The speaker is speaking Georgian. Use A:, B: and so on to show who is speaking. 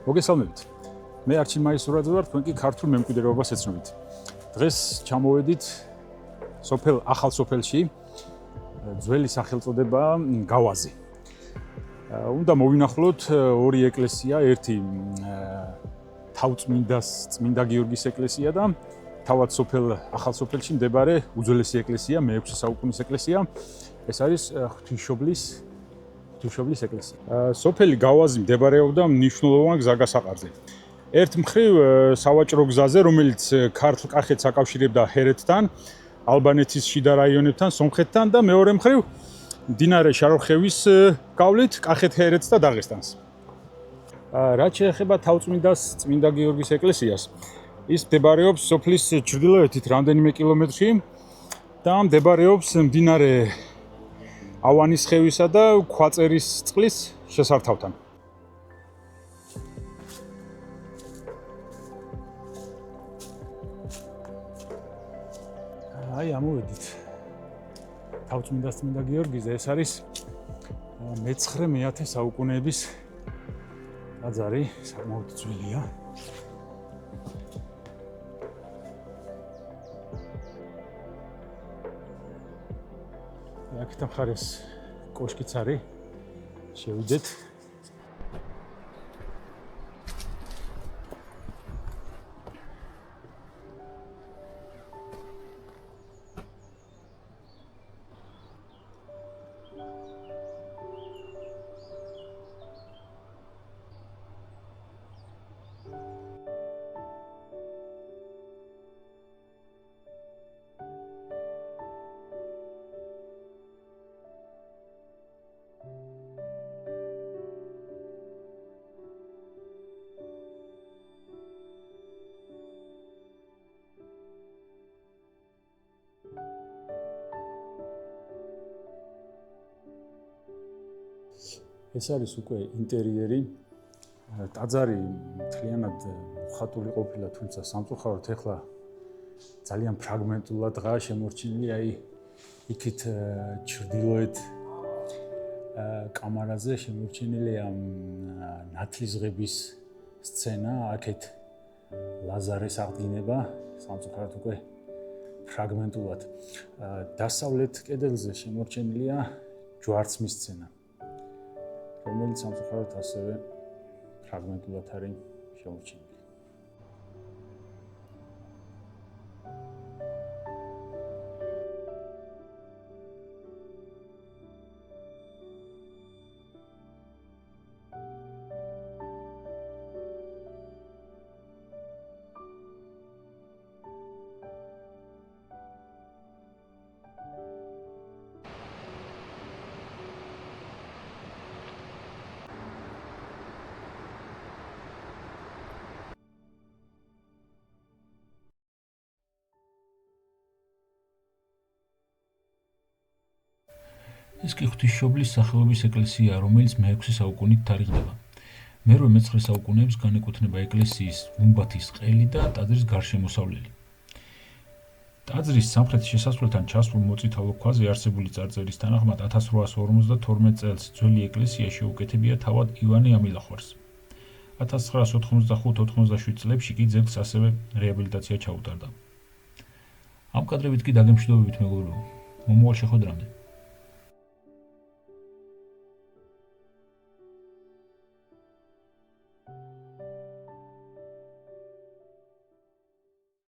A: მოგესალმებით. მე არჩილ მაისურაძე ვარ, თქვენ კი ქართულ მემკვიდრეობას ეცნობით. დღეს ჩამოვედით ახალ სოფელში, ძველი სახელწოდება გავაზი. უნდა მოვინახულოთ ორი ეკლესია, ერთი თავწმინდას წმინდა გიორგის ეკლესია და თავად ახალ სოფელში მდებარე უძველესი ეკლესია, მე-6 საუკუნის ეკლესია. ეს არის ღვთისმშობლის ეკლესია. სოფელი გავაზი მდებარეობდა მნიშვნელოვან გზაგასაყარზე. ერთ მხრივ სავაჭრო გზაზე, რომელიც ქართლ კახეთს აკავშირებდა ჰერეთთან, ალბანეთის შიდა რაიონებთან, სომხეთთან და მეორე მხრივ მდინარე შაროხევის გავლით კახეთ-ჰერეთს და დაღესტანს. რაც შეეხება თავწმინდას წმინდა გიორგის ეკლესიას, ის მდებარეობს სოფლის ჩრდილოეთით რამდენიმე კილომეტრში და მდებარეობს მდინარე ავანისხევისა და ქვაწერის წყლის შესართავთან. ამოვედით თავწმინდას წმინდა გიორგიზე. ეს არის მე-9 საუკუნეების ტაძარი, საკმაოდ ძველია. აქეთ მხარეს კოშკიც არის. შევიდეთ. ეს არის უკვე ინტერიერი. ტაძარი მთლიანად მოხატული ყოფილა, თუმცა სამწუხაროდ ეხლა ძალიან ფრაგმენტულადაა შემორჩენილი. იქით ჩრდილოეთ კამარაზე შემორჩენილია ნათლისღების სცენა, აქეთ ლაზარეს აღდგინება, სამწუხაროდ უკვე ფრაგმენტულად. დასავლეთ კედელზე შემორჩენილია ჯვარცმის სცენა, რომელიც სამწუხაროდ ასევე ფრაგმენტულად არის შემორჩენილი. ეს კი ღვთისმშობლის სახელობის ეკლესიაა, რომელიც მე-6 საუკუნით თარიღდება. მე-9 საუკუნეებს განეკუთვნება εκκλესიის გუმბათის ყელი და ტაძრის გარშემოსავლელი. ტაძრის სამხრეთ შესასვლელთან ჩასულ მოწითალო ქვაზე არსებული წარწერის თანახმად 1852 წელს ძველი ეკლესია შეუკეთებია თავად ივანე ამილახვარს. 1985-87 წლებში კი ძეგლს ასევე რეაბილიტაცია ჩაუტარდა. ამ კადრებით კი დაგემშვიდობებით მეგობრებო. მომავალ შეხვედრამდე.